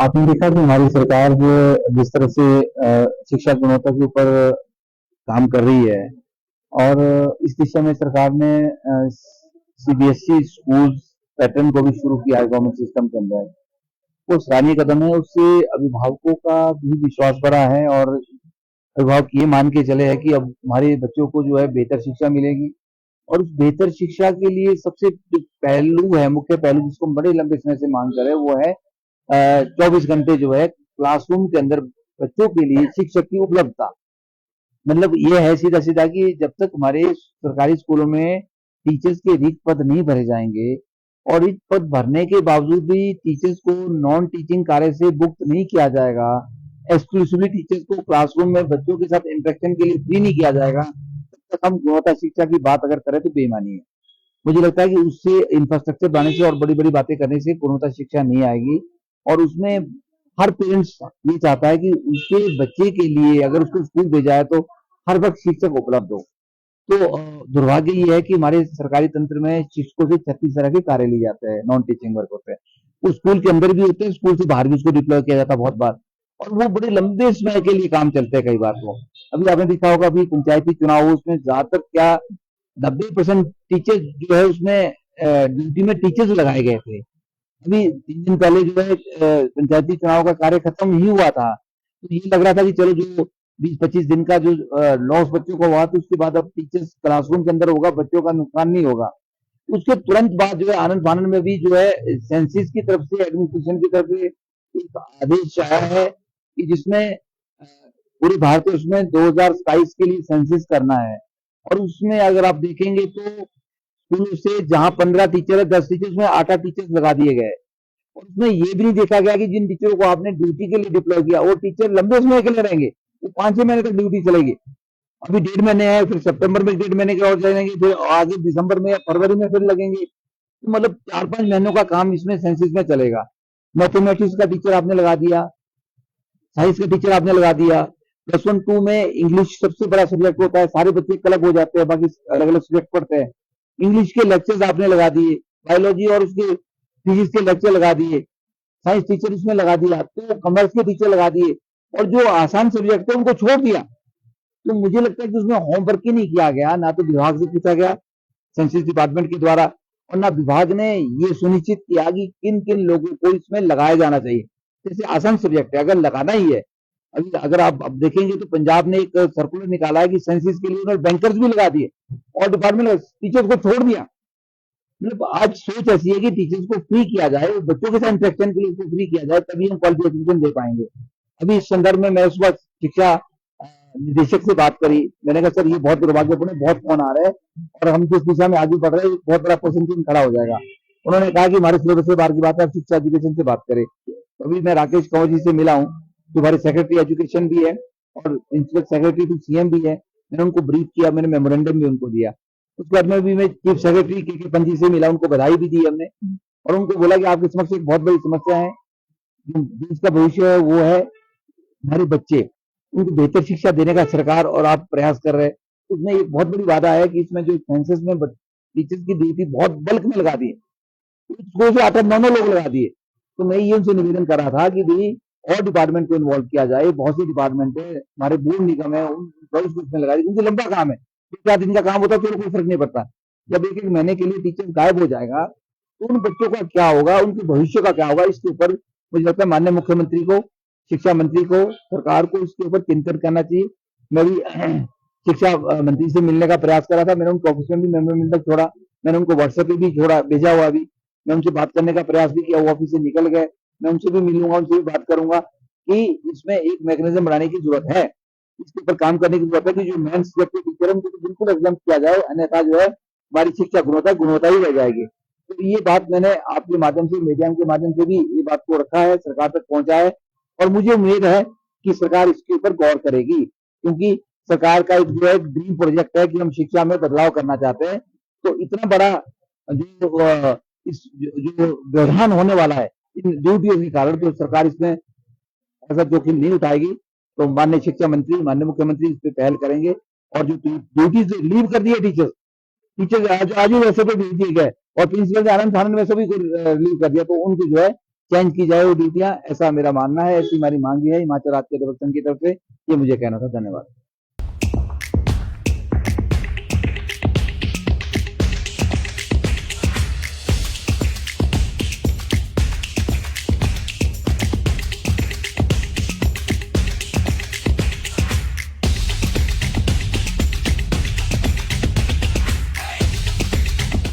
आपने देखा कि हमारी सरकार जो जिस तरह से शिक्षा गुणवत्ता के ऊपर काम कर रही है और इस दिशा में सरकार ने सीबीएसई स्कूल पैटर्न को भी शुरू किया है गवर्नमेंट सिस्टम के अंदर। वो सराहनीय कदम है। उससे अभिभावकों का भी विश्वास बढ़ा है और अभिभावक ये मान के चले हैं कि अब हमारे बच्चों को जो है बेहतर शिक्षा मिलेगी। और उस बेहतर शिक्षा के लिए सबसे जो पहलू है, मुख्य पहलू जिसको हम बड़े लंबे समय से मांग कर रहे हैं, वो है 24 घंटे जो है क्लासरूम के अंदर बच्चों के लिए शिक्षक की उपलब्धता। मतलब ये है सीधा सीधा कि जब तक हमारे सरकारी स्कूलों में टीचर्स के रिक्त पद नहीं भरे जाएंगे और रिक्त पद भरने के बावजूद भी टीचर्स को नॉन टीचिंग कार्य से मुक्त नहीं किया जाएगा, एक्सक्लूसिवली टीचर्स को क्लासरूम में बच्चों के साथ इंटरेक्शन के लिए फ्री नहीं किया जाएगा, तब तक हम गुणवत्ता शिक्षा की बात अगर करें तो बेईमानी है। मुझे लगता है कि उससे इंफ्रास्ट्रक्चर बनाने से और बड़ी बड़ी बातें करने से गुणवत्ता शिक्षा नहीं आएगी। और उसमें हर पेरेंट्स ये चाहता है कि उसके बच्चे के लिए अगर उसको स्कूल भेजा है तो हर वक्त शिक्षक उपलब्ध हो। तो दुर्भाग्य ये है कि हमारे सरकारी तंत्र में शिक्षकों से 36 तरह के कार्य लिए जाते हैं, नॉन टीचिंग वर्क होते हैं। वो स्कूल के अंदर भी होते हैं, स्कूल से बाहर भी उसको डिप्लॉय किया जाता है बहुत बार। और वो बड़े लंबे समय के लिए काम चलते हैं कई बार। तो अभी आपने देखा होगा, अभी पंचायती चुनाव हो, उसमें ज्यादातर क्या 90% टीचर जो है उसमें ड्यूटी में टीचर्स लगाए गए थे। अभी 3 दिन पहले जो है पंचायती चुनाव का कार्य खत्म ही हुआ था, तो ये लग रहा था कि चलो जो 20-25 दिन का जो लॉस बच्चों को हुआ, तो उसके बाद अब टीचर्स क्लासरूम के अंदर होगा, बच्चों का नुकसान नहीं होगा। उसके तुरंत बाद जो है आनंद फानंद में भी जो है सेंसिस की तरफ से, एडमिनिस्ट्रेशन की तरफ से एक आदेश आया है कि जिसमें पूरे भारत उसमें 2027 के लिए सेंसिस करना है। और उसमें अगर आप देखेंगे तो स्कूलों से जहां 15 टीचर है, 10 टीचर, उसमें 8 टीचर्स लगा दिए गए। और उसमें ये भी नहीं देखा गया कि जिन टीचरों को आपने ड्यूटी के लिए डिप्लॉय किया वो टीचर लंबे समय के लिए रहेंगे, वो 5-6 महीने तक ड्यूटी चलेगी। अभी 1.5 महीने है, फिर सितंबर में 1.5 महीने के और जाएंगे, फिर आगे दिसंबर में या फरवरी में फिर लगेंगे। तो मतलब 4-5 महीनों का काम इसमें सेंसिस में चलेगा। मैथमेटिक्स का टीचर आपने लगा दिया, साइंस का टीचर आपने लगा दिया, +1-2 में इंग्लिश सबसे बड़ा सब्जेक्ट होता है, सारे बच्चे अलग हो जाते हैं, बाकी अलग अलग सब्जेक्ट पढ़ते हैं। इंग्लिश के लेक्चर्स आपने लगा दिए, बायोलॉजी और उसके फिजिक्स के लेक्चर लगा दिए, साइंस टीचर उसमें लगा दिया, तो कॉमर्स के टीचर लगा दिए, और जो आसान सब्जेक्ट थे उनको छोड़ दिया। तो मुझे लगता है कि उसमें होमवर्क ही नहीं किया गया, ना तो विभाग से पूछा गया सेंसस डिपार्टमेंट के द्वारा, और ना विभाग ने ये सुनिश्चित किया कि किन किन लोगों को इसमें लगाया जाना चाहिए। जैसे आसान सब्जेक्ट है, अगर लगाना ही है, अभी अगर आप अब देखेंगे तो पंजाब ने एक सर्कुलर निकाला है कि सेंसस के लिए उन्होंने बैंकर्स भी लगा दिए और डिपार्टमेंट टीचर्स को छोड़ दिया। मतलब आज सोच ऐसी है कि टीचर्स को फ्री किया जाए, बच्चों के साथ इंटरेक्शन के लिए उसको फ्री किया जाए, तभी हम क्वालिटी एजुकेशन दे पाएंगे। अभी इस संदर्भ में मैं उस वक्त शिक्षा निदेशक से बात करी, मैंने कहा सर ये बहुत दुर्भाग्यपूर्ण है, बहुत फोन आ रहे हैं और हम जिस दिशा में आगे बढ़ रहे हैं बहुत बड़ा क्वेश्चन खड़ा हो जाएगा। उन्होंने कहा कि हमारे सिलेबस से बाहर की बात है, आप शिक्षा एजुकेशन से बात करें। तो अभी मैं राकेश कंवर जी से मिला हूँ, जो हमारे सेक्रेटरी एजुकेशन भी है और प्रिंसिपल सेक्रेटरी टू सीएम भी है। मैंने उनको ब्रीफ किया, मैंने मेमोरेंडम भी उनको दिया। उसके बाद में भी मैं चीफ सेक्रेटरी के पंजी से मिला, उनको बधाई भी दी हमने और उनको बोला कि आपके समक्ष एक बहुत बड़ी समस्या है, जो देश का भविष्य है वो है हमारे बच्चे, उनको बेहतर शिक्षा देने का सरकार और आप प्रयास कर रहे हैं। उसमें एक बहुत बड़ी वादा है कि इसमें जो सेंसस में टीचर्स की ड्यूटी बहुत बल्क में लगा दी, स्कूल से 8-9 लोग लगा दिए। तो मैं ये उनसे निवेदन कर रहा था कि भाई और डिपार्टमेंट को इन्वॉल्व किया जाए। बहुत सी डिपार्टमेंट है, हमारे बोर्ड निगम है, उन उसमें लगा दी, उनसे लंबा काम है, 4 दिन का काम होता है, तो कोई फर्क नहीं पड़ता। जब 1-1 महीने के लिए टीचर गायब हो जाएगा तो उन बच्चों का क्या होगा, उनके भविष्य का क्या होगा, इसके ऊपर मुझे लगता है माननीय मुख्यमंत्री को, शिक्षा मंत्री को, सरकार को इसके ऊपर चिंतन करना चाहिए। मैं भी शिक्षा मंत्री से मिलने का प्रयास कर रहा था, मैंने उनको ऑफिस में भी मेमोरेंडम छोड़ा, मैंने उनको व्हाट्सएप पे भी छोड़ा, भेजा हुआ भी, मैं उनसे बात करने का प्रयास भी किया, वो ऑफिस से निकल गए। मैं उनसे भी मिलूंगा, उनसे भी बात करूंगा कि इसमें एक मैकेनिज्म बनाने की जरूरत है, इसके ऊपर काम करने की जरूरत है कि जो मेन सब्जेक्ट के टीचर है उनको तो बिल्कुल एग्जाम किया जाए, अन्यथा जो है हमारी शिक्षा गुणवत्ता ही रह जाएगी। तो ये बात मैंने आपके माध्यम से, मीडिया के माध्यम से भी ये बात को रखा है, सरकार तक पहुंचा है और मुझे उम्मीद है कि सरकार इसके ऊपर गौर करेगी, क्योंकि सरकार का एक जो है ड्रीम प्रोजेक्ट है कि हम शिक्षा में बदलाव करना चाहते हैं। तो इतना बड़ा जो इस जो व्यवधान होने वाला है इन ड्यूटियों के कारण, तो सरकार इसमें ऐसा जोखिम नहीं उठाएगी। तो माननीय शिक्षा मंत्री, माननीय मुख्यमंत्री इस पे पहल करेंगे और जो ड्यूटीज लीव कर दिए टीचर्स आज ही वैसे तो भेज दिए गए और प्रिंसिपल आनंद फानंद वैसे भी लीव कर दिया, तो उनको जो है चेंज की जाए वो ड्यूटियां, ऐसा मेरा मानना है, ऐसी हमारी मांग है हिमाचल राज्य अध्यापक संघ की तरफ से। ये मुझे कहना था। धन्यवाद।